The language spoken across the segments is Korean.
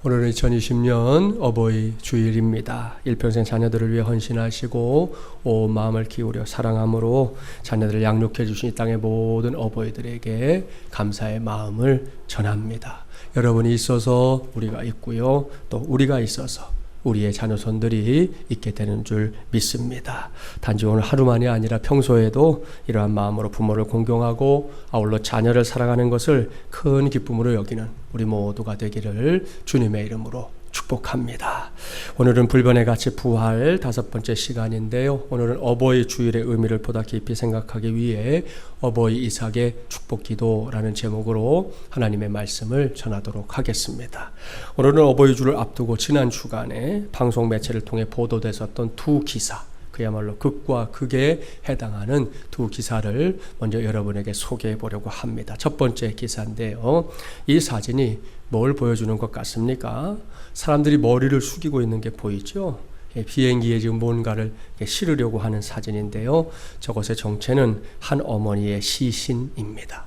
오늘은 2020년 어버이 주일입니다. 일평생 자녀들을 위해 헌신하시고 온 마음을 기울여 사랑함으로 자녀들을 양육해 주신 이 땅의 모든 어버이들에게 감사의 마음을 전합니다. 여러분이 있어서 우리가 있고요. 또 우리가 있어서 우리의 자녀손들이 있게 되는 줄 믿습니다. 단지 오늘 하루만이 아니라 평소에도 이러한 마음으로 부모를 공경하고 아울러 자녀를 사랑하는 것을 큰 기쁨으로 여기는 우리 모두가 되기를 주님의 이름으로 축복합니다. 오늘은 불변의 가치 부활 5번째 시간인데요. 오늘은 어버이 주일의 의미를 보다 깊이 생각하기 위해 어버이 이삭의 축복 기도라는 제목으로 하나님의 말씀을 전하도록 하겠습니다. 오늘은 어버이 주를 앞두고 지난 주간에 방송 매체를 통해 보도됐었던 두 기사, 그야말로 극과 극에 해당하는 두 기사를 먼저 여러분에게 소개해 보려고 합니다. 첫 번째 기사인데요. 이 사진이 뭘 보여주는 것 같습니까? 사람들이 머리를 숙이고 있는 게 보이죠? 비행기에 지금 뭔가를 실으려고 하는 사진인데요. 저것의 정체는 한 어머니의 시신입니다.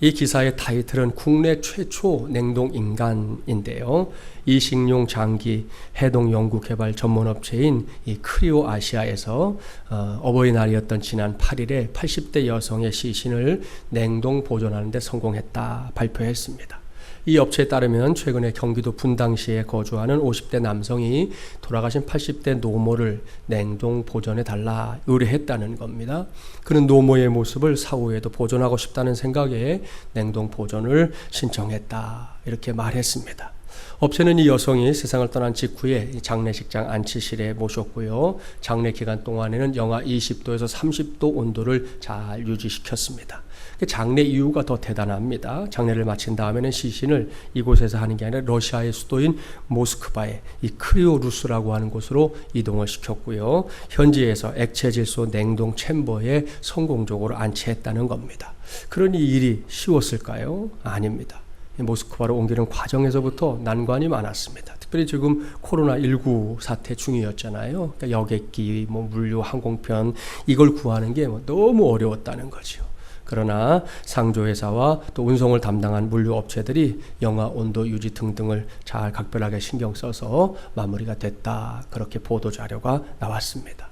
이 기사의 타이틀은 국내 최초 냉동 인간인데요. 이식용 장기 해동 연구 개발 전문 업체인 이 크리오 아시아에서 어버이날이었던 지난 8일에 80대 여성의 시신을 냉동 보존하는 데 성공했다 발표했습니다. 이 업체에 따르면 최근에 경기도 분당시에 거주하는 50대 남성이 돌아가신 80대 노모를 냉동 보존해 달라 의뢰했다는 겁니다. 그는 노모의 모습을 사후에도 보존하고 싶다는 생각에 냉동 보존을 신청했다 이렇게 말했습니다. 업체는 이 여성이 세상을 떠난 직후에 장례식장 안치실에 모셨고요. 장례 기간 동안에는 영하 20도에서 30도 온도를 잘 유지시켰습니다. 장례 이유가 더 대단합니다. 장례를 마친 다음에는 시신을 이곳에서 하는 게 아니라 러시아의 수도인 모스크바의 이 크리오루스라고 하는 곳으로 이동을 시켰고요. 현지에서 액체 질소 냉동 챔버에 성공적으로 안치했다는 겁니다. 그러니 이 일이 쉬웠을까요? 아닙니다. 모스크바로 옮기는 과정에서부터 난관이 많았습니다. 특별히 지금 코로나19 사태 중이었잖아요. 그러니까 여객기, 물류, 항공편 이걸 구하는 게 너무 어려웠다는 거죠. 그러나 상조회사와 또 운송을 담당한 물류업체들이 영하 온도 유지 등등을 잘 각별하게 신경 써서 마무리가 됐다. 그렇게 보도자료가 나왔습니다.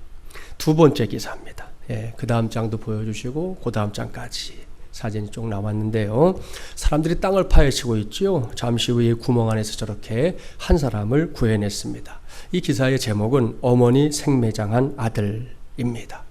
두 번째 기사입니다. 그 다음 장도 보여주시고 그 다음 장까지 사진이 쭉 나왔는데요. 사람들이 땅을 파헤치고 있죠. 잠시 후에 구멍 안에서 저렇게 한 사람을 구해냈습니다. 이 기사의 제목은 어머니 생매장한 아들입니다.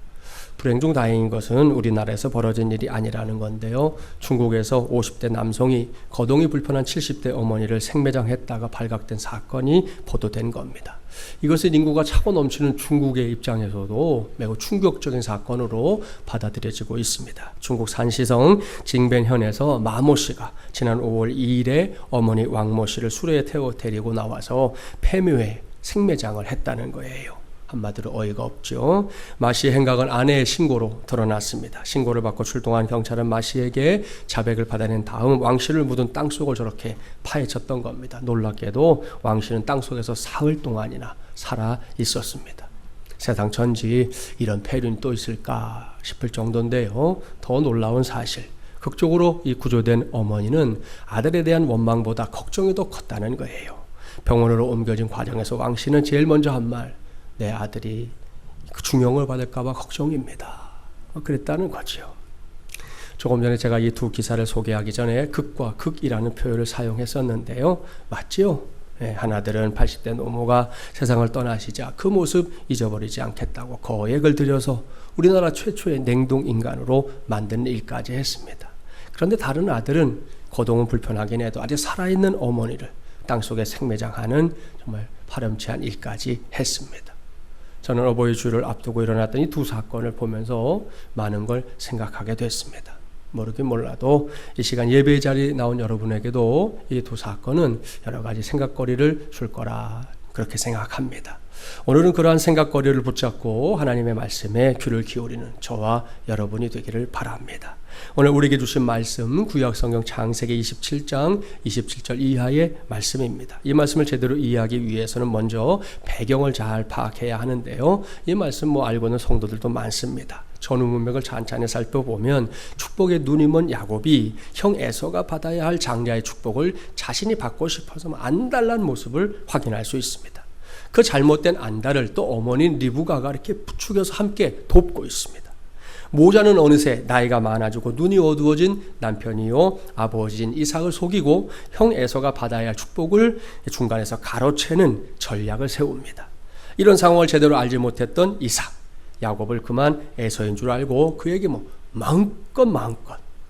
불행 중 다행인 것은 우리나라에서 벌어진 일이 아니라는 건데요. 중국에서 50대 남성이 거동이 불편한 70대 어머니를 생매장했다가 발각된 사건이 보도된 겁니다. 이것은 인구가 차고 넘치는 중국의 입장에서도 매우 충격적인 사건으로 받아들여지고 있습니다. 중국 산시성 징벤현에서 마모 씨가 지난 5월 2일에 어머니 왕모 씨를 수레에 태워 데리고 나와서 폐묘에 생매장을 했다는 거예요. 한마디로 어이가 없죠. 마 씨의 행각은 아내의 신고로 드러났습니다. 신고를 받고 출동한 경찰은 마 씨에게 자백을 받아낸 다음 왕 씨를 묻은 땅속을 저렇게 파헤쳤던 겁니다. 놀랍게도 왕 씨는 땅속에서 사흘 동안이나 살아 있었습니다. 세상 전지 이런 폐륜이 또 있을까 싶을 정도인데요. 더 놀라운 사실, 극적으로 이 구조된 어머니는 아들에 대한 원망보다 걱정이 더 컸다는 거예요. 병원으로 옮겨진 과정에서 왕 씨는 제일 먼저 한 말, 내 아들이 중형을 받을까봐 걱정입니다. 그랬다는 거죠. 조금 전에 제가 이 두 기사를 소개하기 전에 극과 극이라는 표현을 사용했었는데요. 맞지요? 하나들은 80대 노모가 세상을 떠나시자 그 모습 잊어버리지 않겠다고 거액을 들여서 우리나라 최초의 냉동인간으로 만드는 일까지 했습니다. 그런데 다른 아들은 거동은 불편하긴 해도 아직 살아있는 어머니를 땅속에 생매장하는 정말 파렴치한 일까지 했습니다. 저는 어버이 주를 앞두고 일어났던 이 두 사건을 보면서 많은 걸 생각하게 됐습니다. 모르긴 몰라도 이 시간 예배의 자리에 나온 여러분에게도 이 두 사건은 여러 가지 생각거리를 줄 거라 그렇게 생각합니다. 오늘은 그러한 생각거리를 붙잡고 하나님의 말씀에 귀를 기울이는 저와 여러분이 되기를 바랍니다. 오늘 우리에게 주신 말씀 구약성경 창세기 27장 27절 이하의 말씀입니다. 이 말씀을 제대로 이해하기 위해서는 먼저 배경을 잘 파악해야 하는데요. 이 말씀 알고 있는 성도들도 많습니다. 전후 문맥을 찬찬히 살펴보면 축복의 눈이 먼 야곱이 형 에서가 받아야 할 장자의 축복을 자신이 받고 싶어서 안달난 모습을 확인할 수 있습니다. 그 잘못된 안달을 또 어머니인 리브가가 이렇게 부추겨서 함께 돕고 있습니다. 모자는 어느새 나이가 많아지고 눈이 어두워진 남편이요 아버지인 이삭을 속이고 형 에서가 받아야 할 축복을 중간에서 가로채는 전략을 세웁니다. 이런 상황을 제대로 알지 못했던 이삭, 야곱을 그만 에서인 줄 알고 그에게 마음껏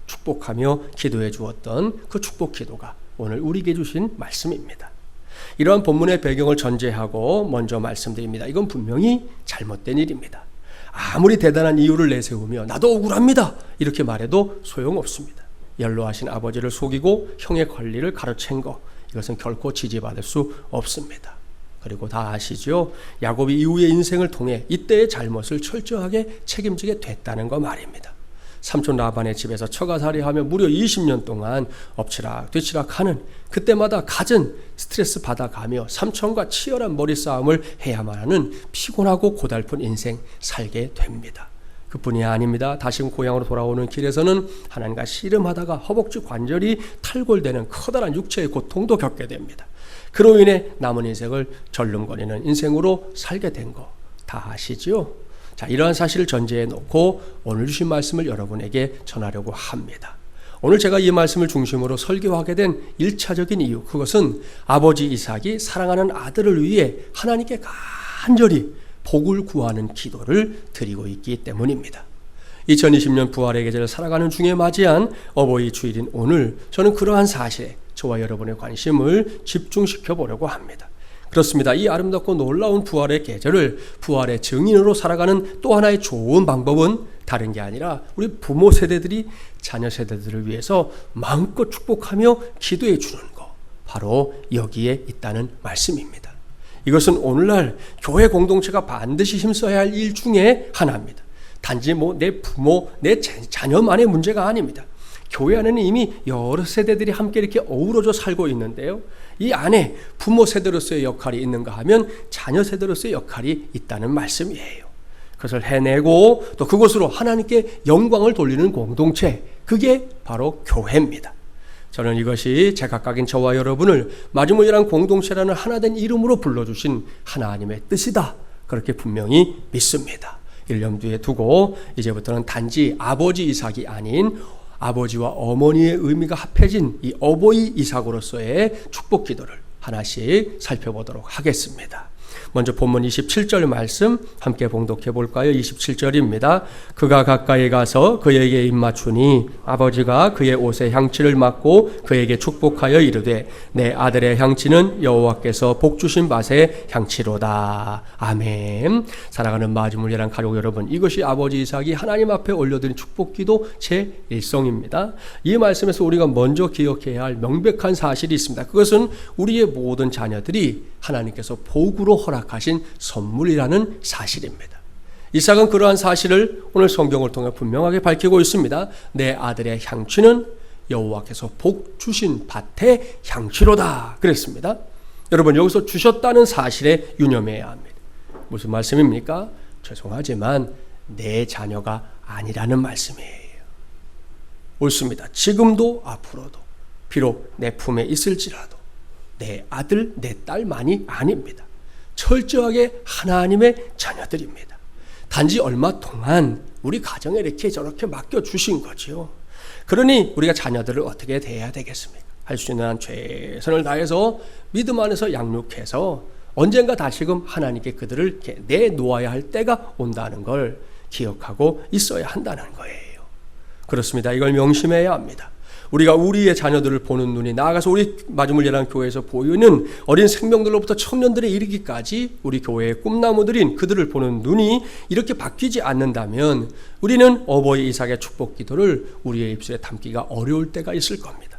축복하며 기도해 주었던 그 축복 기도가 오늘 우리에게 주신 말씀입니다. 이러한 본문의 배경을 전제하고 먼저 말씀드립니다. 이건 분명히 잘못된 일입니다. 아무리 대단한 이유를 내세우며 나도 억울합니다 이렇게 말해도 소용없습니다. 연로하신 아버지를 속이고 형의 권리를 가로챈 것, 이것은 결코 지지받을 수 없습니다. 그리고 다 아시죠? 야곱이 이후의 인생을 통해 이때의 잘못을 철저하게 책임지게 됐다는 거 말입니다. 삼촌 라반의 집에서 처가살이하며 무려 20년 동안 엎치락 뒤치락 하는, 그때마다 갖은 스트레스 받아가며 삼촌과 치열한 머리싸움을 해야만 하는 피곤하고 고달픈 인생 살게 됩니다. 그뿐이 아닙니다. 다시금 고향으로 돌아오는 길에서는 하나님과 씨름하다가 허벅지 관절이 탈골되는 커다란 육체의 고통도 겪게 됩니다. 그로 인해 남은 인생을 절름거리는 인생으로 살게 된 거 다 아시죠? 자, 이러한 사실을 전제해 놓고 오늘 주신 말씀을 여러분에게 전하려고 합니다. 오늘 제가 이 말씀을 중심으로 설교하게 된 1차적인 이유, 그것은 아버지 이삭이 사랑하는 아들을 위해 하나님께 간절히 복을 구하는 기도를 드리고 있기 때문입니다. 2020년 부활의 계절을 살아가는 중에 맞이한 어버이 주일인 오늘, 저는 그러한 사실에 저와 여러분의 관심을 집중시켜 보려고 합니다. 그렇습니다. 이 아름답고 놀라운 부활의 계절을 부활의 증인으로 살아가는 또 하나의 좋은 방법은 다른 게 아니라 우리 부모 세대들이 자녀 세대들을 위해서 마음껏 축복하며 기도해 주는 것, 바로 여기에 있다는 말씀입니다. 이것은 오늘날 교회 공동체가 반드시 힘써야 할 일 중에 하나입니다. 단지 내 부모, 내 자녀만의 문제가 아닙니다. 교회 안에는 이미 여러 세대들이 함께 이렇게 어우러져 살고 있는데요, 이 안에 부모 세대로서의 역할이 있는가 하면 자녀 세대로서의 역할이 있다는 말씀이에요. 그것을 해내고 또 그것으로 하나님께 영광을 돌리는 공동체, 그게 바로 교회입니다. 저는 이것이 제각각인 저와 여러분을 마지못이란 공동체라는 하나된 이름으로 불러주신 하나님의 뜻이다, 그렇게 분명히 믿습니다. 이를 염두에 두고 이제부터는 단지 아버지 이삭이 아닌 아버지와 어머니의 의미가 합해진 이 어버이 이삭으로서의 축복 기도를 하나씩 살펴보도록 하겠습니다. 먼저 본문 27절 말씀 함께 봉독해 볼까요? 27절입니다. 그가 가까이 가서 그에게 입맞추니 아버지가 그의 옷에 향취를 맡고 그에게 축복하여 이르되 내 아들의 향취는 여호와께서 복 주신 밭의 향취로다. 아멘. 사랑하는 마지물이란 가족 여러분, 이것이 아버지 이삭이 하나님 앞에 올려드린 축복기도 제1성입니다. 이 말씀에서 우리가 먼저 기억해야 할 명백한 사실이 있습니다. 그것은 우리의 모든 자녀들이 하나님께서 복으로 허락하신 선물이라는 사실입니다. 이삭은 그러한 사실을 오늘 성경을 통해 분명하게 밝히고 있습니다. 내 아들의 향취는 여호와께서 복 주신 밭의 향취로다 그랬습니다. 여러분, 여기서 주셨다는 사실에 유념해야 합니다. 무슨 말씀입니까? 죄송하지만 내 자녀가 아니라는 말씀이에요. 옳습니다. 지금도 앞으로도 비록 내 품에 있을지라도 내 아들, 내 딸만이 아닙니다. 철저하게 하나님의 자녀들입니다. 단지 얼마 동안 우리 가정에 이렇게 저렇게 맡겨주신 거죠. 그러니 우리가 자녀들을 어떻게 대해야 되겠습니까? 할 수 있는 한 최선을 다해서 믿음 안에서 양육해서 언젠가 다시금 하나님께 그들을 이렇게 내놓아야 할 때가 온다는 걸 기억하고 있어야 한다는 거예요. 그렇습니다. 이걸 명심해야 합니다. 우리가 우리의 자녀들을 보는 눈이, 나아가서 우리 마지물예랑 교회에서 보이는 어린 생명들로부터 청년들에 이르기까지 우리 교회의 꿈나무들인 그들을 보는 눈이 이렇게 바뀌지 않는다면 우리는 어버이 이삭의 축복 기도를 우리의 입술에 담기가 어려울 때가 있을 겁니다.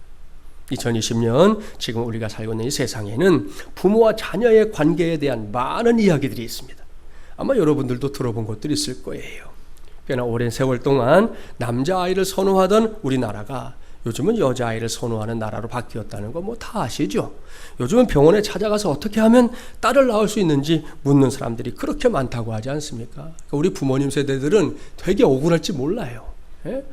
2020년 지금 우리가 살고 있는 이 세상에는 부모와 자녀의 관계에 대한 많은 이야기들이 있습니다. 아마 여러분들도 들어본 것들이 있을 거예요. 꽤나 오랜 세월 동안 남자아이를 선호하던 우리나라가 요즘은 여자아이를 선호하는 나라로 바뀌었다는 거 뭐 다 아시죠? 요즘은 병원에 찾아가서 어떻게 하면 딸을 낳을 수 있는지 묻는 사람들이 그렇게 많다고 하지 않습니까? 그러니까 우리 부모님 세대들은 되게 억울할지 몰라요. 예?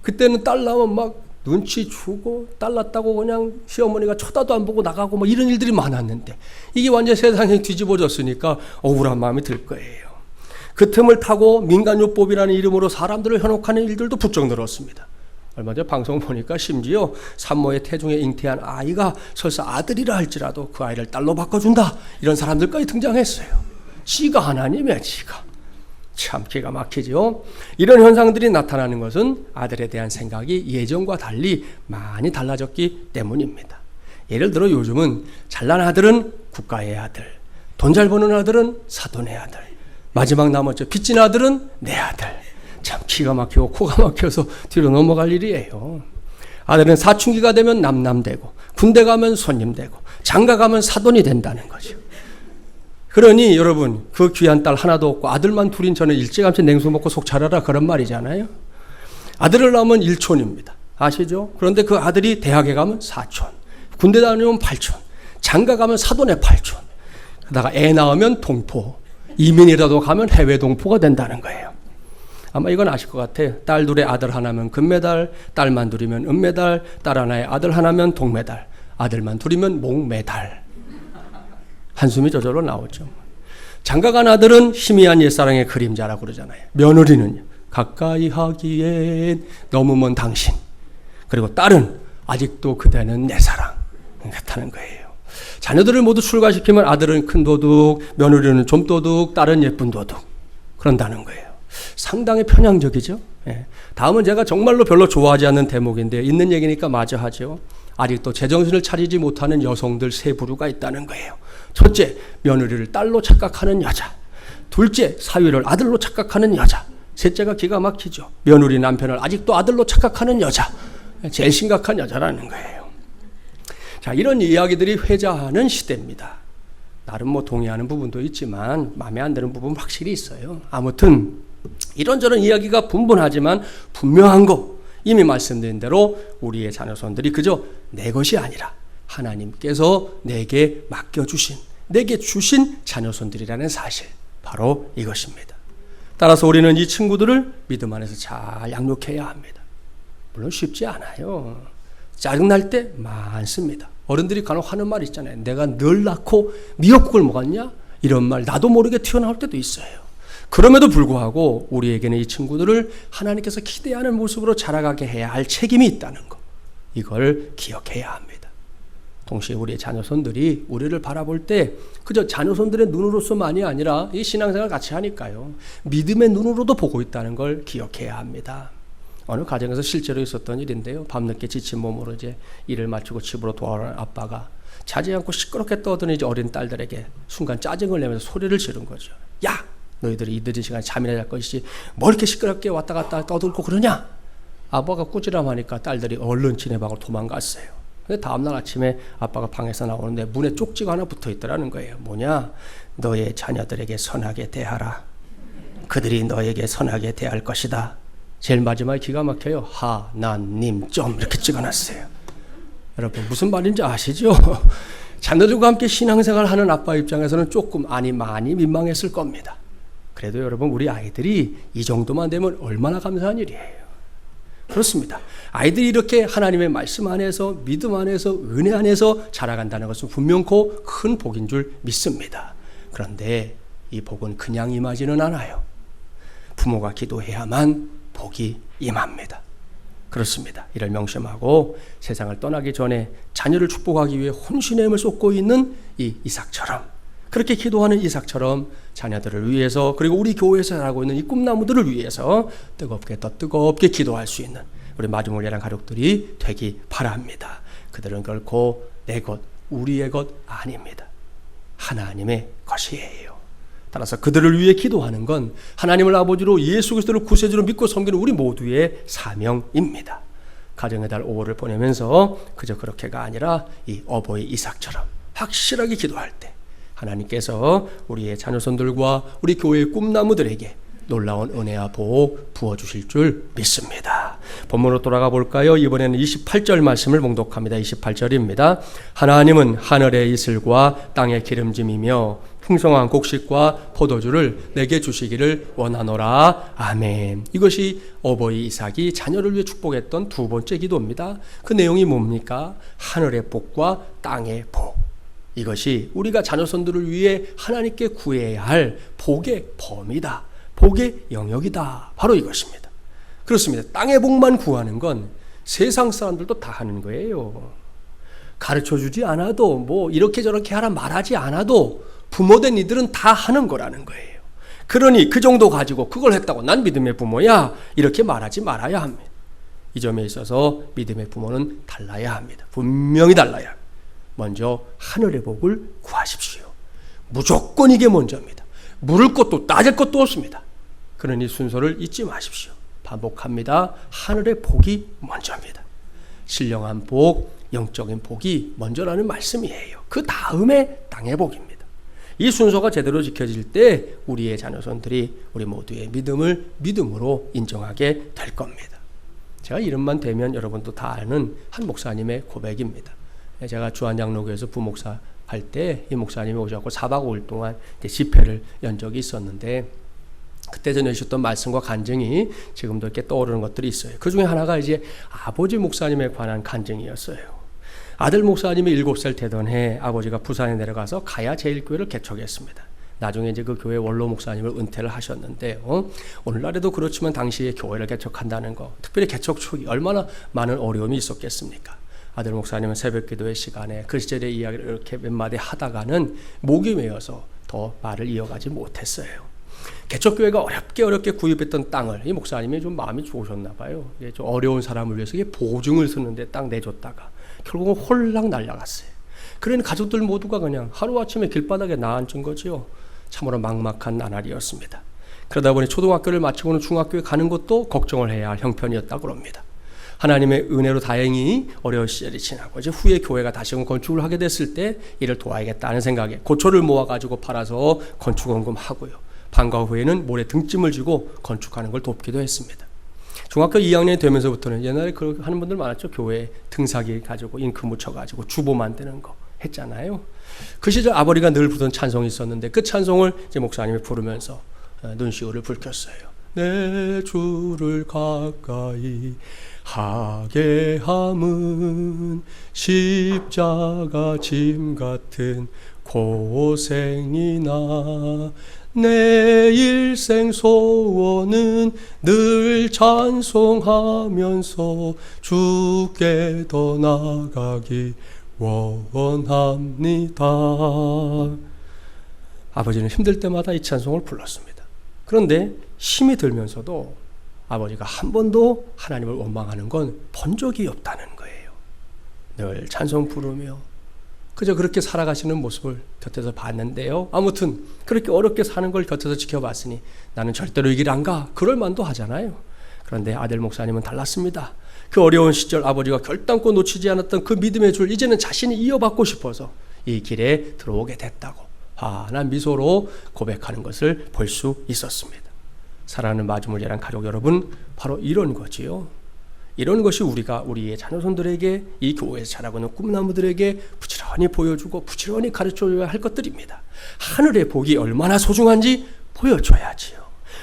그때는 딸 낳으면 막 눈치 주고 딸 낳았다고 그냥 시어머니가 쳐다도 안 보고 나가고 뭐 이런 일들이 많았는데 이게 완전 세상이 뒤집어졌으니까 억울한 마음이 들 거예요. 그 틈을 타고 민간요법이라는 이름으로 사람들을 현혹하는 일들도 부쩍 늘었습니다. 얼마 전 방송 보니까 심지어 산모의 태중에 잉태한 아이가 설사 아들이라 할지라도 그 아이를 딸로 바꿔준다 이런 사람들까지 등장했어요. 지가 하나님이야, 지가. 참 기가 막히죠. 이런 현상들이 나타나는 것은 아들에 대한 생각이 예전과 달리 많이 달라졌기 때문입니다. 예를 들어 요즘은 잘난 아들은 국가의 아들, 돈 잘 버는 아들은 사돈의 아들, 마지막 남았죠. 빚진 아들은 내 아들. 참 기가 막히고 코가 막혀서 뒤로 넘어갈 일이에요. 아들은 사춘기가 되면 남남되고 군대 가면 손님되고 장가 가면 사돈이 된다는 거죠. 그러니 여러분 그 귀한 딸 하나도 없고 아들만 둘인 저는 일찌감치 냉수 먹고 속 차려라 그런 말이잖아요. 아들을 낳으면 일촌입니다. 아시죠? 그런데 그 아들이 대학에 가면 사촌, 군대 다니면 팔촌, 장가 가면 사돈의 팔촌, 그러다가 애 낳으면 동포, 이민이라도 가면 해외 동포가 된다는 거예요. 아마 이건 아실 것 같아요. 딸 둘에 아들 하나면 금메달, 딸만 둘이면 은메달, 딸 하나에 아들 하나면 동메달, 아들만 둘이면 목메달. 한숨이 저절로 나오죠. 장가간 아들은 희미한 옛사랑의 그림자라고 그러잖아요. 며느리는 가까이 하기엔 너무 먼 당신. 그리고 딸은 아직도 그대는 내 사랑 같다는 거예요. 자녀들을 모두 출가시키면 아들은 큰 도둑, 며느리는 좀 도둑, 딸은 예쁜 도둑. 그런다는 거예요. 상당히 편향적이죠. 예. 다음은 제가 정말로 별로 좋아하지 않는 대목인데 있는 얘기니까 마저 하죠. 아직도 제정신을 차리지 못하는 여성들 세 부류가 있다는 거예요. 첫째, 며느리를 딸로 착각하는 여자. 둘째, 사위를 아들로 착각하는 여자. 셋째가 기가 막히죠. 며느리 남편을 아직도 아들로 착각하는 여자. 제일 심각한 여자라는 거예요. 자, 이런 이야기들이 회자하는 시대입니다. 나름 뭐 동의하는 부분도 있지만 마음에 안 드는 부분 확실히 있어요. 아무튼 이런저런 이야기가 분분하지만 분명한 거 이미 말씀드린 대로 우리의 자녀손들이 그저 내 것이 아니라 하나님께서 내게 맡겨주신, 내게 주신 자녀손들이라는 사실, 바로 이것입니다. 따라서 우리는 이 친구들을 믿음 안에서 잘 양육해야 합니다. 물론 쉽지 않아요. 짜증날 때 많습니다. 어른들이 간혹 하는 말 있잖아요. 내가 늘 낳고 미역국을 먹었냐? 이런 말 나도 모르게 튀어나올 때도 있어요. 그럼에도 불구하고 우리에게는 이 친구들을 하나님께서 기대하는 모습으로 자라가게 해야 할 책임이 있다는 것, 이걸 기억해야 합니다. 동시에 우리의 자녀손들이 우리를 바라볼 때 그저 자녀손들의 눈으로서만이 아니라 이 신앙생활 같이 하니까요, 믿음의 눈으로도 보고 있다는 걸 기억해야 합니다. 어느 가정에서 실제로 있었던 일인데요. 밤늦게 지친 몸으로 이제 일을 마치고 집으로 돌아오는 아빠가 자지 않고 시끄럽게 떠드는 이제 어린 딸들에게 순간 짜증을 내면서 소리를 지른 거죠. 야! 너희들이 이 늦은 시간에 잠이나 잘 것이지 뭐 이렇게 시끄럽게 왔다 갔다 떠들고 그러냐? 아빠가 꾸지람하니까 딸들이 얼른 지네 방으로 도망갔어요. 근데 다음날 아침에 아빠가 방에서 나오는데 문에 쪽지가 하나 붙어 있더라는 거예요. 뭐냐? 너의 자녀들에게 선하게 대하라. 그들이 너에게 선하게 대할 것이다. 제일 마지막에 기가 막혀요. 하나님 점 이렇게 찍어놨어요. 여러분 무슨 말인지 아시죠? 자녀들과 함께 신앙생활 하는 아빠 입장에서는 조금 아니 많이 민망했을 겁니다. 그래도 여러분 우리 아이들이 이 정도만 되면 얼마나 감사한 일이에요. 그렇습니다. 아이들이 이렇게 하나님의 말씀 안에서 믿음 안에서 은혜 안에서 자라간다는 것은 분명코 큰 복인 줄 믿습니다. 그런데 이 복은 그냥 임하지는 않아요. 부모가 기도해야만 복이 임합니다. 그렇습니다. 이를 명심하고 세상을 떠나기 전에 자녀를 축복하기 위해 혼신의 힘을 쏟고 있는 이 이삭처럼, 그렇게 기도하는 이삭처럼 자녀들을 위해서, 그리고 우리 교회에서 자라고 있는 이 꿈나무들을 위해서 뜨겁게 기도할 수 있는 우리 마중물 예랑 가족들이 되기 바랍니다. 그들은 결코 내 것, 우리의 것 아닙니다. 하나님의 것이에요. 따라서 그들을 위해 기도하는 건 하나님을 아버지로 예수 그리스도를 구세주로 믿고 섬기는 우리 모두의 사명입니다. 가정의 달 5월을 보내면서 그저 그렇게가 아니라 이 어버이 이삭처럼 확실하게 기도할 때 하나님께서 우리의 자녀손들과 우리 교회의 꿈나무들에게 놀라운 은혜와 복 부어주실 줄 믿습니다. 본문으로 돌아가 볼까요? 이번에는 28절 말씀을 봉독합니다. 28절입니다. 하나님은 하늘의 이슬과 땅의 기름짐이며 풍성한 곡식과 포도주를 내게 주시기를 원하노라. 아멘. 이것이 어버이 이삭이 자녀를 위해 축복했던 두 번째 기도입니다. 그 내용이 뭡니까? 하늘의 복과 땅의 복. 이것이 우리가 자녀손들을 위해 하나님께 구해야 할 복의 범위다. 복의 영역이다. 바로 이것입니다. 그렇습니다. 땅의 복만 구하는 건 세상 사람들도 다 하는 거예요. 가르쳐주지 않아도 뭐 이렇게 저렇게 하라 말하지 않아도 부모된 이들은 다 하는 거라는 거예요. 그러니 그 정도 가지고 그걸 했다고 난 믿음의 부모야 이렇게 말하지 말아야 합니다. 이 점에 있어서 믿음의 부모는 달라야 합니다. 분명히 달라야 합니다. 먼저 하늘의 복을 구하십시오. 무조건 이게 먼저입니다. 물을 것도 따질 것도 없습니다. 그러니 순서를 잊지 마십시오. 반복합니다. 하늘의 복이 먼저입니다. 신령한 복, 영적인 복이 먼저라는 말씀이에요. 그 다음에 땅의 복입니다. 이 순서가 제대로 지켜질 때 우리의 자녀손들이 우리 모두의 믿음을 믿음으로 인정하게 될 겁니다. 제가 이름만 대면 여러분도 다 아는 한 목사님의 고백입니다. 제가 주안장로교에서 부목사 할 때 이 목사님이 오셔서 4박 5일 동안 집회를 연 적이 있었는데 그때 전해주셨던 말씀과 간증이 지금도 이렇게 떠오르는 것들이 있어요. 그 중에 하나가 이제 아버지 목사님에 관한 간증이었어요. 아들 목사님이 7살 되던 해 아버지가 부산에 내려가서 가야 제일교회를 개척했습니다. 나중에 이제 그 교회 원로 목사님을 은퇴를 하셨는데요. 오늘날에도 그렇지만 당시에 교회를 개척한다는 거, 특별히 개척 초기 얼마나 많은 어려움이 있었겠습니까? 아들 목사님은 새벽 기도의 시간에 그 시절의 이야기를 이렇게 몇 마디 하다가는 목이 메어서 더 말을 이어가지 못했어요. 개척교회가 어렵게 구입했던 땅을 이 목사님이 좀 마음이 좋으셨나 봐요. 좀 어려운 사람을 위해서 보증을 쓰는데 땅 내줬다가 결국은 홀랑 날아갔어요. 그러니 가족들 모두가 그냥 하루아침에 길바닥에 나앉은 거지요. 참으로 막막한 나날이었습니다. 그러다 보니 초등학교를 마치고는 중학교에 가는 것도 걱정을 해야 할 형편이었다고 합니다. 하나님의 은혜로 다행히 어려운 시절이 지나고 이제 후에 교회가 다시금 건축을 하게 됐을 때 이를 도와야겠다는 생각에 고초를 모아가지고 팔아서 건축원금하고요. 방과 후에는 모래 등짐을 지고 건축하는 걸 돕기도 했습니다. 중학교 2학년이 되면서부터는 옛날에 그렇게 하는 분들 많았죠. 교회에 등사기 가지고 잉크 묻혀가지고 주보 만드는 거 했잖아요. 그 시절 아버지가 늘 부르던 찬송이 있었는데 그 찬송을 이제 목사님이 부르면서 눈시울을 붉혔어요. 내 주를 가까이 하게 함은 십자가 짐 같은 고생이나 내 일생 소원은 늘 찬송하면서 주께 더 나아가기 원합니다. 아버지는 힘들 때마다 이 찬송을 불렀습니다. 그런데 힘이 들면서도 아버지가 한 번도 하나님을 원망하는 건 본 적이 없다는 거예요. 늘 찬송 부르며 그저 그렇게 살아가시는 모습을 곁에서 봤는데요. 아무튼 그렇게 어렵게 사는 걸 곁에서 지켜봤으니 나는 절대로 이 길 안 가. 그럴 만도 하잖아요. 그런데 아들 목사님은 달랐습니다. 그 어려운 시절 아버지가 결단코 놓치지 않았던 그 믿음의 줄 이제는 자신이 이어받고 싶어서 이 길에 들어오게 됐다고 환한 미소로 고백하는 것을 볼 수 있었습니다. 사랑하는 마주물리란 가족 여러분, 바로 이런 거지요. 이런 것이 우리가 우리의 자녀손들에게 이 교회에서 자라고 있는 꿈나무들에게 부지런히 보여주고 부지런히 가르쳐줘야 할 것들입니다. 하늘의 복이 얼마나 소중한지 보여줘야지요.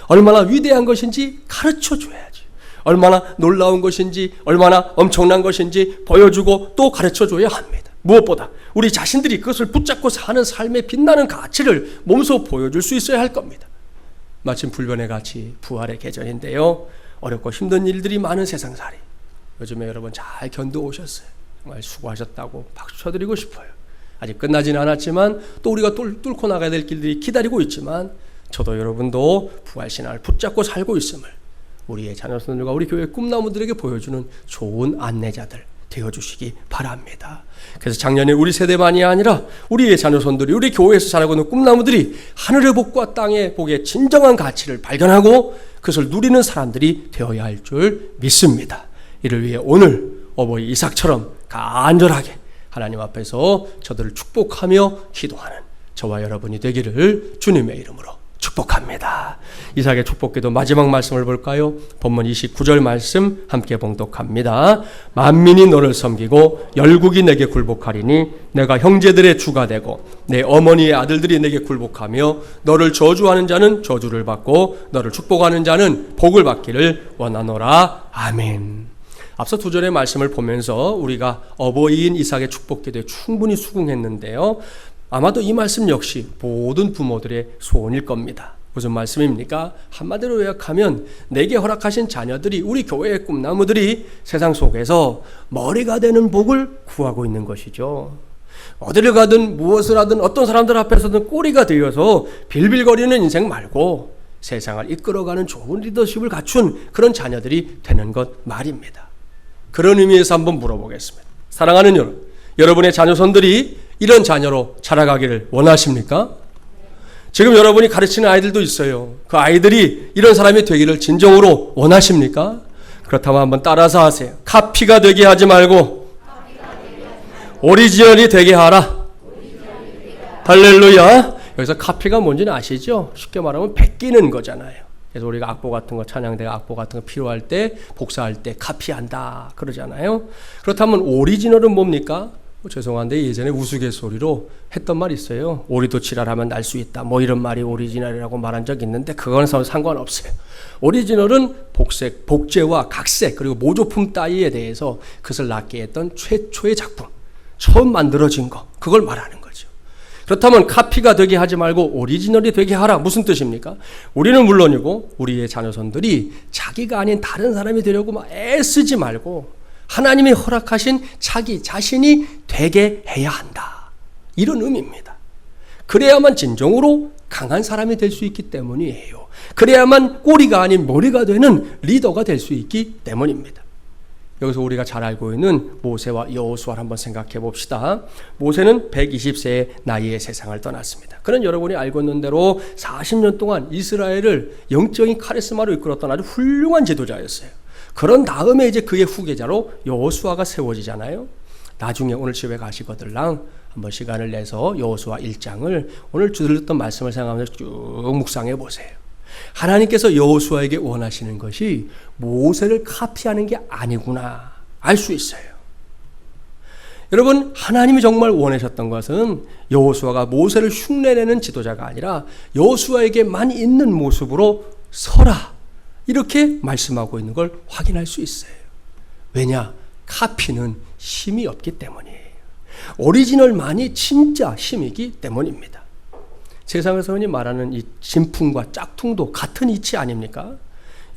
얼마나 위대한 것인지 가르쳐줘야지. 얼마나 놀라운 것인지 얼마나 엄청난 것인지 보여주고 또 가르쳐줘야 합니다. 무엇보다 우리 자신들이 그것을 붙잡고 사는 삶의 빛나는 가치를 몸소 보여줄 수 있어야 할 겁니다. 마침 불변의 가치 부활의 계절인데요. 어렵고 힘든 일들이 많은 세상살이 요즘에 여러분 잘 견뎌오셨어요. 정말 수고하셨다고 박수 쳐드리고 싶어요. 아직 끝나지는 않았지만 또 우리가 뚫고 나가야 될 길들이 기다리고 있지만 저도 여러분도 부활신앙을 붙잡고 살고 있음을 우리의 자녀손들과 우리 교회 꿈나무들에게 보여주는 좋은 안내자들 되어주시기 바랍니다. 그래서 작년에 우리 세대만이 아니라 우리의 자녀손들이 우리 교회에서 자라고 있는 꿈나무들이 하늘의 복과 땅의 복의 진정한 가치를 발견하고 그것을 누리는 사람들이 되어야 할 줄 믿습니다. 이를 위해 오늘 어버이 이삭처럼 간절하게 하나님 앞에서 저들을 축복하며 기도하는 저와 여러분이 되기를 주님의 이름으로 축복합니다. 이삭의 축복기도 마지막 말씀을 볼까요? 본문 29절 말씀 함께 봉독합니다. 만민이 너를 섬기고 열국이 내게 굴복하리니 내가 형제들의 주가 되고 내 어머니의 아들들이 내게 굴복하며 너를 저주하는 자는 저주를 받고 너를 축복하는 자는 복을 받기를 원하노라. 아멘. 앞서 두 절의 말씀을 보면서 우리가 어버이인 이삭의 축복기도에 충분히 수긍했는데요. 아마도 이 말씀 역시 모든 부모들의 소원일 겁니다. 무슨 말씀입니까? 한마디로 요약하면 내게 허락하신 자녀들이, 우리 교회의 꿈나무들이 세상 속에서 머리가 되는 복을 구하고 있는 것이죠. 어디를 가든 무엇을 하든 어떤 사람들 앞에서든 꼬리가 되어서 빌빌거리는 인생 말고 세상을 이끌어가는 좋은 리더십을 갖춘 그런 자녀들이 되는 것 말입니다. 그런 의미에서 한번 물어보겠습니다. 사랑하는 여러분의 자녀손들이 이런 자녀로 자라가기를 원하십니까? 지금 여러분이 가르치는 아이들도 있어요. 그 아이들이 이런 사람이 되기를 진정으로 원하십니까? 그렇다면 한번 따라서 하세요. 카피가 되게 하지 말고 오리지널이 되게 하라. 할렐루야. 여기서 카피가 뭔지는 아시죠? 쉽게 말하면 베끼는 거잖아요. 그래서 우리가 악보 같은 거, 찬양대가 악보 같은 거 필요할 때, 복사할 때 카피한다 그러잖아요. 그렇다면 오리지널은 뭡니까? 죄송한데 예전에 우스갯소리로 했던 말이 있어요. 오리도 지랄하면 날 수 있다. 뭐 이런 말이 오리지널이라고 말한 적이 있는데 그건 상관없어요. 오리지널은 복색, 복제와 각색 그리고 모조품 따위에 대해서 그것을 낳게 했던 최초의 작품, 처음 만들어진 거, 그걸 말하는 거죠. 그렇다면 카피가 되게 하지 말고 오리지널이 되게 하라. 무슨 뜻입니까? 우리는 물론이고 우리의 자녀손들이 자기가 아닌 다른 사람이 되려고 막 애쓰지 말고 하나님이 허락하신 자기 자신이 되게 해야 한다. 이런 의미입니다. 그래야만 진정으로 강한 사람이 될 수 있기 때문이에요. 그래야만 꼬리가 아닌 머리가 되는 리더가 될 수 있기 때문입니다. 여기서 우리가 잘 알고 있는 모세와 여호수아를 한번 생각해 봅시다. 모세는 120세의 나이에 세상을 떠났습니다. 그는 여러분이 알고 있는 대로 40년 동안 이스라엘을 영적인 카리스마로 이끌었던 아주 훌륭한 지도자였어요. 그런 다음에 이제 그의 후계자로 여호수아가 세워지잖아요. 나중에 오늘 집에 가시거들랑 한번 시간을 내서 여호수아 1장을 오늘 들었던 말씀을 생각하면서 쭉 묵상해 보세요. 하나님께서 여호수아에게 원하시는 것이 모세를 카피하는 게 아니구나 알 수 있어요. 여러분, 하나님이 정말 원하셨던 것은 여호수아가 모세를 흉내내는 지도자가 아니라 여호수아에게만 있는 모습으로 서라, 이렇게 말씀하고 있는 걸 확인할 수 있어요. 왜냐? 카피는 힘이 없기 때문이에요. 오리지널만이 진짜 힘이기 때문입니다. 세상에서 흔히 말하는 이 진품과 짝퉁도 같은 이치 아닙니까?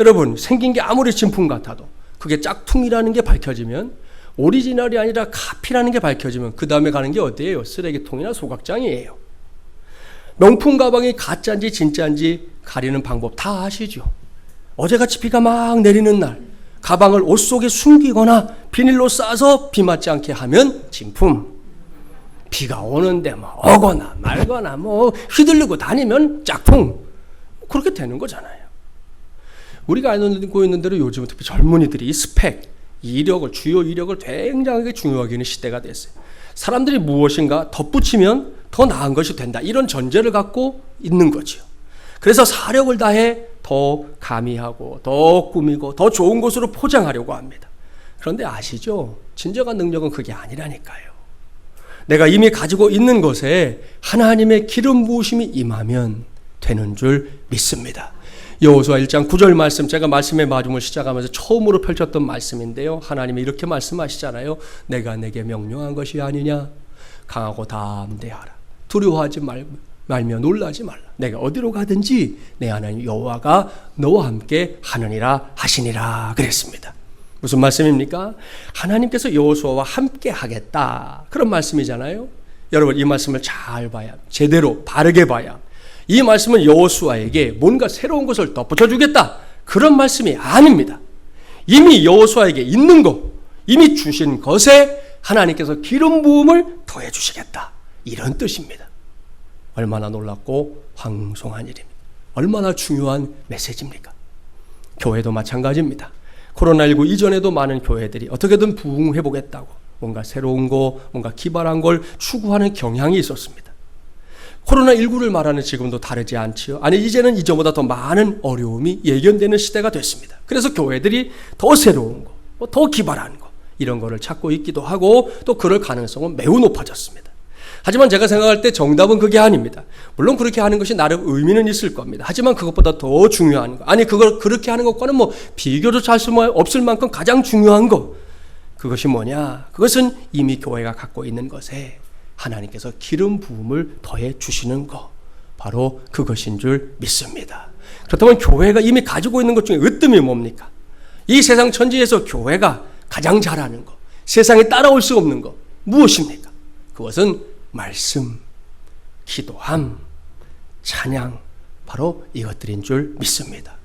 여러분, 생긴 게 아무리 진품 같아도 그게 짝퉁이라는 게 밝혀지면, 오리지널이 아니라 카피라는 게 밝혀지면 그 다음에 가는 게 어디예요? 쓰레기통이나 소각장이에요. 명품 가방이 가짜인지 진짜인지 가리는 방법 다 아시죠? 어제같이 비가 막 내리는 날 가방을 옷 속에 숨기거나 비닐로 싸서 비 맞지 않게 하면 진품. 비가 오는데 뭐 오거나 말거나 뭐 휘둘리고 다니면 짝퉁. 그렇게 되는 거잖아요. 우리가 알고 있는 대로 요즘은 특히 젊은이들이 이 스펙, 이력을, 주요 이력을 굉장하게 중요하게 여기는 시대가 됐어요. 사람들이 무엇인가 덧붙이면 더 나은 것이 된다, 이런 전제를 갖고 있는 거죠. 그래서 사력을 다해 더 가미하고 더 꾸미고 더 좋은 것으로 포장하려고 합니다. 그런데 아시죠? 진정한 능력은 그게 아니라니까요. 내가 이미 가지고 있는 것에 하나님의 기름 부으심이 임하면 되는 줄 믿습니다. 여호수아 1장 9절 말씀, 제가 말씀의 마중을 시작하면서 처음으로 펼쳤던 말씀인데요. 하나님이 이렇게 말씀하시잖아요. 내가 내게 명령한 것이 아니냐? 강하고 담대하라. 두려워하지 말며 놀라지 말라. 내가 어디로 가든지 내 하나님 여호와가 너와 함께 하느니라 하시니라 그랬습니다. 무슨 말씀입니까? 하나님께서 여호수아와 함께 하겠다, 그런 말씀이잖아요. 여러분, 이 말씀을 잘 봐야, 제대로 바르게 봐야, 이 말씀은 여호수아에게 뭔가 새로운 것을 덧붙여 주겠다, 그런 말씀이 아닙니다. 이미 여호수아에게 있는 것, 이미 주신 것에 하나님께서 기름 부음을 더해 주시겠다, 이런 뜻입니다. 얼마나 놀랍고 황송한 일입니다. 얼마나 중요한 메시지입니까? 교회도 마찬가지입니다. 코로나19 이전에도 많은 교회들이 어떻게든 부흥해보겠다고 뭔가 새로운 거, 뭔가 기발한 걸 추구하는 경향이 있었습니다. 코로나19를 말하는 지금도 다르지 않지요. 아니, 이제는 이전보다 더 많은 어려움이 예견되는 시대가 됐습니다. 그래서 교회들이 더 새로운 거, 더 기발한 거, 이런 거를 찾고 있기도 하고 또 그럴 가능성은 매우 높아졌습니다. 하지만 제가 생각할 때 정답은 그게 아닙니다. 물론 그렇게 하는 것이 나름 의미는 있을 겁니다. 하지만 그것보다 더 중요한 거, 아니 그걸 그렇게 하는 것과는 뭐 비교도 잘 수 없을 만큼 가장 중요한 거, 그것이 뭐냐? 그것은 이미 교회가 갖고 있는 것에 하나님께서 기름 부음을 더해 주시는 것, 바로 그것인 줄 믿습니다. 그렇다면 교회가 이미 가지고 있는 것 중에 으뜸이 뭡니까? 이 세상 천지에서 교회가 가장 잘하는 것, 세상에 따라올 수 없는 것 무엇입니까? 그것은 말씀, 기도함, 찬양, 바로 이것들인 줄 믿습니다.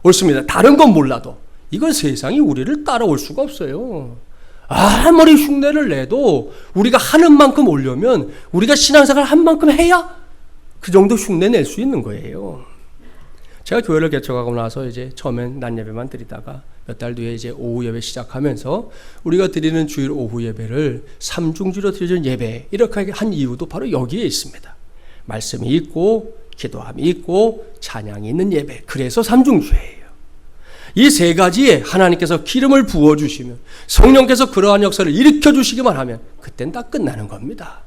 옳습니다. 다른 건 몰라도 이건 세상이 우리를 따라올 수가 없어요. 아무리 흉내를 내도 우리가 하는 만큼 오려면 우리가 신앙생활 한 만큼 해야 그 정도 흉내 낼 수 있는 거예요. 제가 교회를 개척하고 나서 이제 처음엔 낮 예배만 드리다가 몇 달 뒤에 이제 오후 예배 시작하면서 우리가 드리는 주일 오후 예배를 삼중주로 드리는 예배, 이렇게 한 이유도 바로 여기에 있습니다. 말씀이 있고 기도함이 있고 찬양이 있는 예배, 그래서 삼중주예요. 이 세 가지에 하나님께서 기름을 부어주시면, 성령께서 그러한 역사를 일으켜주시기만 하면 그땐 다 끝나는 겁니다.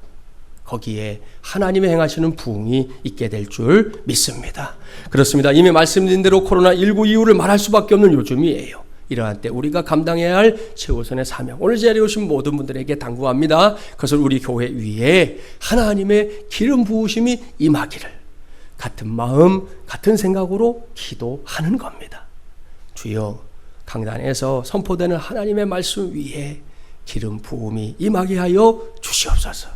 거기에 하나님의 행하시는 부흥이 있게 될 줄 믿습니다. 그렇습니다. 이미 말씀드린 대로 코로나19 이후를 말할 수밖에 없는 요즘이에요. 이러한 때 우리가 감당해야 할 최우선의 사명, 오늘 자리에 오신 모든 분들에게 당부합니다. 그것을 우리 교회 위에 하나님의 기름 부으심이 임하기를 같은 마음, 같은 생각으로 기도하는 겁니다. 주여, 강단에서 선포되는 하나님의 말씀 위에 기름 부음이 임하게 하여 주시옵소서.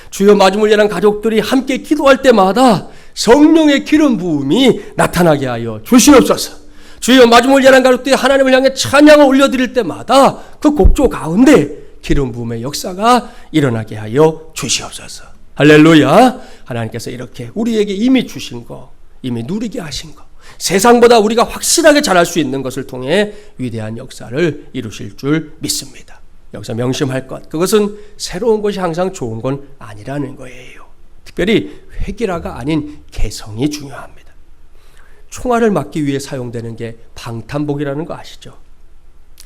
주여, 마중을 예한 가족들이 함께 기도할 때마다 성령의 기름 부음이 나타나게 하여 주시옵소서. 주여, 마중을 예한 가족들이 하나님을 향해 찬양을 올려드릴 때마다 그 곡조 가운데 기름 부음의 역사가 일어나게 하여 주시옵소서. 할렐루야. 하나님께서 이렇게 우리에게 이미 주신 거, 이미 누리게 하신 거, 세상보다 우리가 확실하게 잘할 수 있는 것을 통해 위대한 역사를 이루실 줄 믿습니다. 여기서 명심할 것, 그것은 새로운 것이 항상 좋은 건 아니라는 거예요. 특별히 획일화가 아닌 개성이 중요합니다. 총알을 막기 위해 사용되는 게 방탄복이라는 거 아시죠?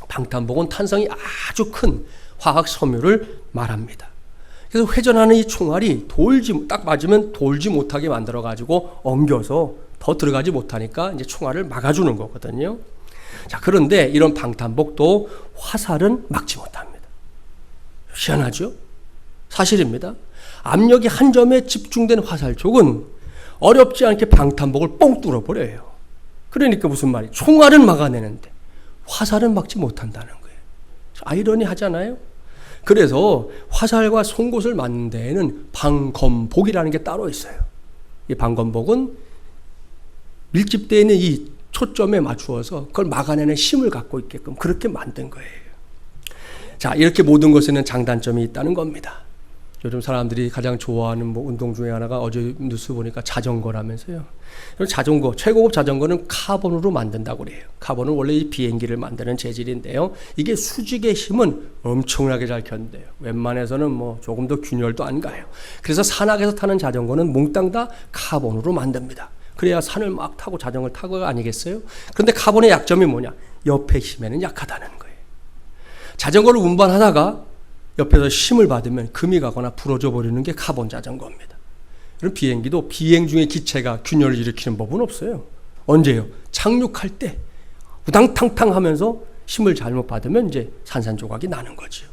방탄복은 탄성이 아주 큰 화학 섬유를 말합니다. 그래서 회전하는 이 총알이 딱 맞으면 돌지 못하게 만들어가지고 엉겨서 더 들어가지 못하니까 이제 총알을 막아주는 거거든요. 자, 그런데 이런 방탄복도 화살은 막지 못합니다. 희한하죠? 사실입니다. 압력이 한 점에 집중된 화살촉은 어렵지 않게 방탄복을 뻥 뚫어버려요. 그러니까 무슨 말이에요? 총알은 막아내는데 화살은 막지 못한다는 거예요. 아이러니하잖아요? 그래서 화살과 송곳을 맞는 데에는 방검복이라는 게 따로 있어요. 이 방검복은 밀집되어 있는 이 초점에 맞추어서 그걸 막아내는 힘을 갖고 있게끔 그렇게 만든 거예요. 자, 이렇게 모든 것에는 장단점이 있다는 겁니다. 요즘 사람들이 가장 좋아하는 운동 중에 하나가 어제 뉴스 보니까 자전거라면서요. 자전거, 최고급 자전거는 카본으로 만든다고 그래요. 카본은 원래 이 비행기를 만드는 재질인데요. 이게 수직의 힘은 엄청나게 잘 견뎌요. 웬만해서는 조금 더 균열도 안 가요. 그래서 산악에서 타는 자전거는 몽땅 다 카본으로 만듭니다. 그래야 산을 막 타고 자전거를 타고 아니겠어요? 그런데 카본의 약점이 뭐냐? 옆에 힘에는 약하다는 거예요. 자전거를 운반하다가 옆에서 힘을 받으면 금이 가거나 부러져 버리는 게 카본 자전거입니다. 그럼 비행기도 비행 중에 기체가 균열을 일으키는 법은 없어요. 언제요? 착륙할 때 우당탕탕 하면서 힘을 잘못 받으면 이제 산산조각이 나는 거죠.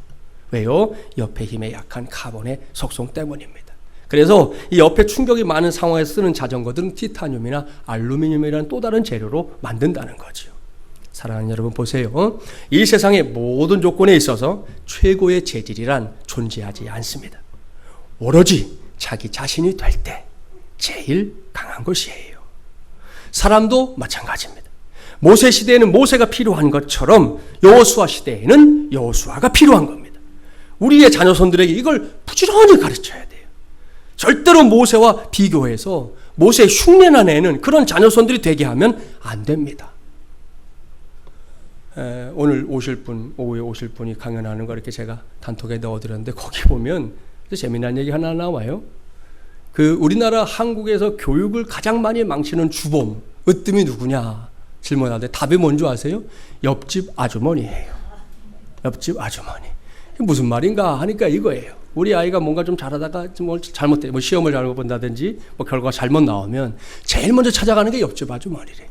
왜요? 옆에 힘에 약한 카본의 속성 때문입니다. 그래서 이 옆에 충격이 많은 상황에서 쓰는 자전거들은 티타늄이나 알루미늄이라는 또 다른 재료로 만든다는 거죠. 사랑하는 여러분, 보세요. 이 세상의 모든 조건에 있어서 최고의 재질이란 존재하지 않습니다. 오로지 자기 자신이 될 때 제일 강한 것이에요. 사람도 마찬가지입니다. 모세 시대에는 모세가 필요한 것처럼 여호수아 시대에는 여호수아가 필요한 겁니다. 우리의 자녀손들에게 이걸 부지런히 가르쳐야 돼요. 절대로 모세와 비교해서 모세의 흉내나 내는 그런 자녀손들이 되게 하면 안 됩니다. 오늘 오후에 오실 분이 강연하는 거 이렇게 제가 단톡에 넣어드렸는데 거기 보면 재미난 얘기 하나 나와요. 우리나라 한국에서 교육을 가장 많이 망치는 주범, 으뜸이 누구냐 질문하는데 답이 뭔지 아세요? 옆집 아주머니예요. 옆집 아주머니. 무슨 말인가 하니까 이거예요. 우리 아이가 뭔가 좀 잘하다가 잘못돼, 시험을 잘못 본다든지 결과가 잘못 나오면 제일 먼저 찾아가는 게 옆집 아주머니래.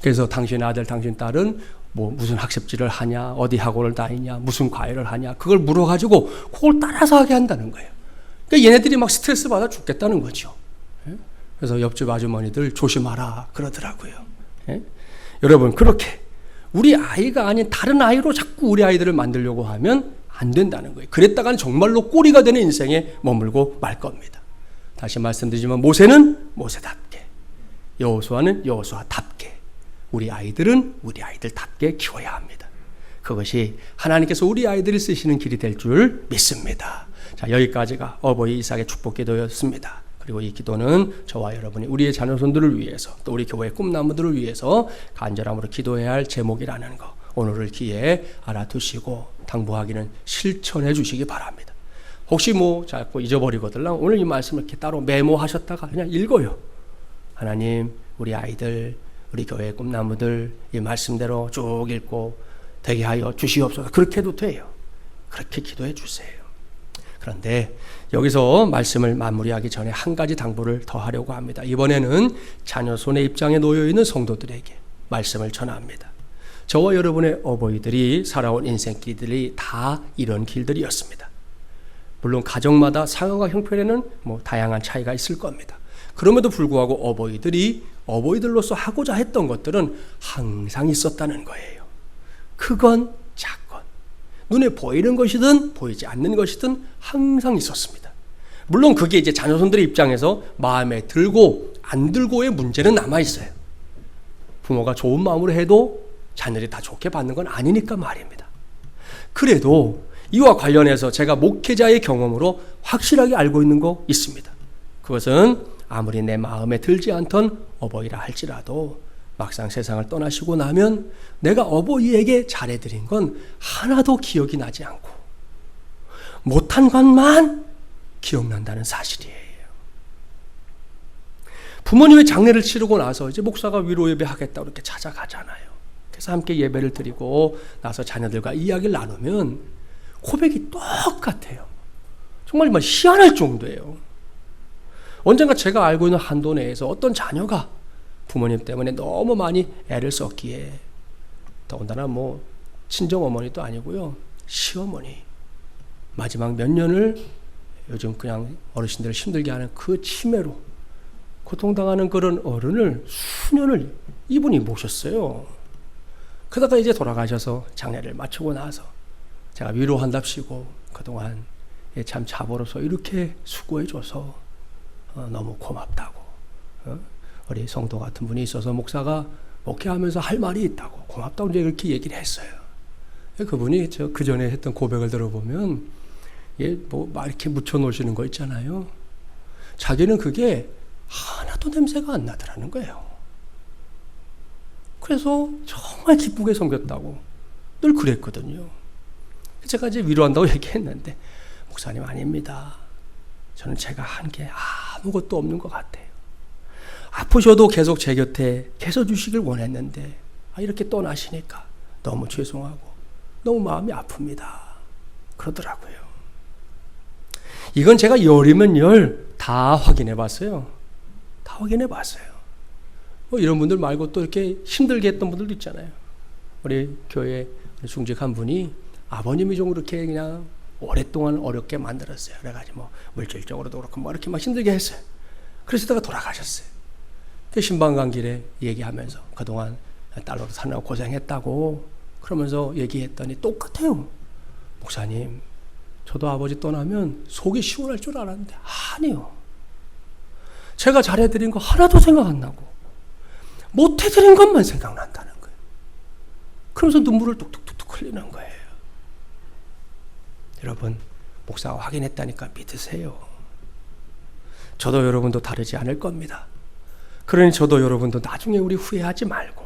그래서 당신 아들, 당신 딸은 무슨 학습지를 하냐, 어디 학원을 다니냐, 무슨 과외를 하냐, 그걸 물어가지고 그걸 따라서 하게 한다는 거예요. 그러니까 얘네들이 막 스트레스 받아 죽겠다는 거죠. 그래서 옆집 아주머니들 조심하라 그러더라고요. 여러분, 그렇게 우리 아이가 아닌 다른 아이로 자꾸 우리 아이들을 만들려고 하면 안 된다는 거예요. 그랬다가는 정말로 꼬리가 되는 인생에 머물고 말 겁니다. 다시 말씀드리지만 모세는 모세답게, 여호수아는 여호수아답게, 우리 아이들은 우리 아이들답게 키워야 합니다. 그것이 하나님께서 우리 아이들을 쓰시는 길이 될 줄 믿습니다. 자, 여기까지가 어버이 이삭의 축복 기도였습니다. 그리고 이 기도는 저와 여러분이 우리의 자녀손들을 위해서, 또 우리 교회의 꿈나무들을 위해서 간절함으로 기도해야 할 제목이라는 거, 오늘을 기회에 알아두시고 당부하기는 실천해 주시기 바랍니다. 혹시 자꾸 잊어버리거든요. 오늘 이 말씀을 이렇게 따로 메모하셨다가 그냥 읽어요. 하나님, 우리 아이들, 우리 교회의 꿈나무들 이 말씀대로 쭉 읽고 되게 하여 주시옵소서. 그렇게 해도 돼요. 그렇게 기도해 주세요. 그런데 여기서 말씀을 마무리하기 전에 한 가지 당부를 더 하려고 합니다. 이번에는 자녀 손의 입장에 놓여 있는 성도들에게 말씀을 전합니다. 저와 여러분의 어버이들이 살아온 인생길들이 다 이런 길들이었습니다. 물론 가정마다 상황과 형편에는 다양한 차이가 있을 겁니다. 그럼에도 불구하고 어버이들이 어버이들로서 하고자 했던 것들은 항상 있었다는 거예요. 크건 작건, 눈에 보이는 것이든 보이지 않는 것이든 항상 있었습니다. 물론 그게 이제 자녀손들의 입장에서 마음에 들고 안 들고의 문제는 남아있어요. 부모가 좋은 마음으로 해도 자녀들이 다 좋게 받는 건 아니니까 말입니다. 그래도 이와 관련해서 제가 목회자의 경험으로 확실하게 알고 있는 거 있습니다. 그것은 아무리 내 마음에 들지 않던 어버이라 할지라도 막상 세상을 떠나시고 나면 내가 어버이에게 잘해드린 건 하나도 기억이 나지 않고 못한 것만 기억난다는 사실이에요. 부모님의 장례를 치르고 나서 이제 목사가 위로 예배하겠다고 이렇게 찾아가잖아요. 그래서 함께 예배를 드리고 나서 자녀들과 이야기를 나누면 고백이 똑같아요. 정말 희한할 정도예요. 언젠가 제가 알고 있는 한도 내에서 어떤 자녀가 부모님 때문에 너무 많이 애를 썼기에, 더군다나 친정어머니도 아니고요, 시어머니 마지막 몇 년을 요즘 그냥 어르신들을 힘들게 하는 그 치매로 고통당하는 그런 어른을 수년을 이분이 모셨어요. 그러다가 이제 돌아가셔서 장례를 마치고 나서 제가 위로한답시고 그동안 참 자보로서 이렇게 수고해줘서 너무 고맙다고, 우리 성도 같은 분이 있어서 목사가 목회하면서 할 말이 있다고 고맙다고 이제 이렇게 얘기를 했어요. 그분이 그 전에 했던 고백을 들어보면 막 이렇게 묻혀놓으시는 거 있잖아요. 자기는 그게 하나도 냄새가 안 나더라는 거예요. 그래서 정말 기쁘게 섬겼다고 늘 그랬거든요. 제가 이제 위로한다고 얘기했는데, 목사님 아닙니다. 저는 제가 한 게 아무것도 없는 것 같아요. 아프셔도 계속 제 곁에 계셔 주시길 원했는데 이렇게 떠나시니까 너무 죄송하고 너무 마음이 아픕니다. 그러더라고요. 이건 제가 열이면 열 다 확인해 봤어요. 다 확인해 봤어요. 이런 분들 말고 또 이렇게 힘들게 했던 분들도 있잖아요. 우리 교회 중직한 분이 아버님이 좀 그렇게 그냥 오랫동안 어렵게 만들었어요. 그래가지고 물질적으로도 그렇고 이렇게 막 힘들게 했어요. 그러시다가 돌아가셨어요. 신방간 길에 얘기하면서 그동안 딸로 사느라고 고생했다고 그러면서 얘기했더니 똑같아요. 목사님, 저도 아버지 떠나면 속이 시원할 줄 알았는데 아니요. 제가 잘해드린 거 하나도 생각 안 나고 못해드린 것만 생각난다는 거예요. 그러면서 눈물을 뚝뚝뚝뚝 흘리는 거예요. 여러분, 목사가 확인했다니까 믿으세요. 저도 여러분도 다르지 않을 겁니다. 그러니 저도 여러분도 나중에 우리 후회하지 말고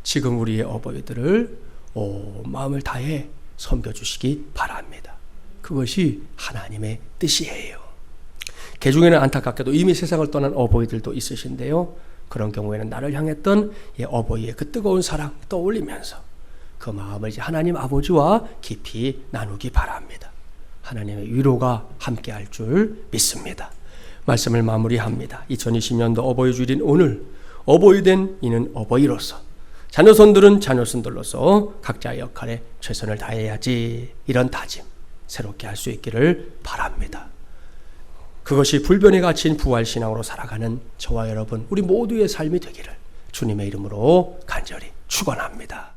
지금 우리의 어버이들을 온 마음을 다해 섬겨주시기 바랍니다. 그것이 하나님의 뜻이에요. 그 중에는 안타깝게도 이미 세상을 떠난 어버이들도 있으신데요. 그런 경우에는 나를 향했던 어버이의 그 뜨거운 사랑 떠올리면서 그 마음을 이제 하나님 아버지와 깊이 나누기 바랍니다. 하나님의 위로가 함께할 줄 믿습니다. 말씀을 마무리합니다. 2020년도 어버이 주일인 오늘, 어버이 된 이는 어버이로서, 자녀손들은 자녀손들로서 각자의 역할에 최선을 다해야지, 이런 다짐 새롭게 할 수 있기를 바랍니다. 그것이 불변의 가치인 부활신앙으로 살아가는 저와 여러분, 우리 모두의 삶이 되기를 주님의 이름으로 간절히 축원합니다.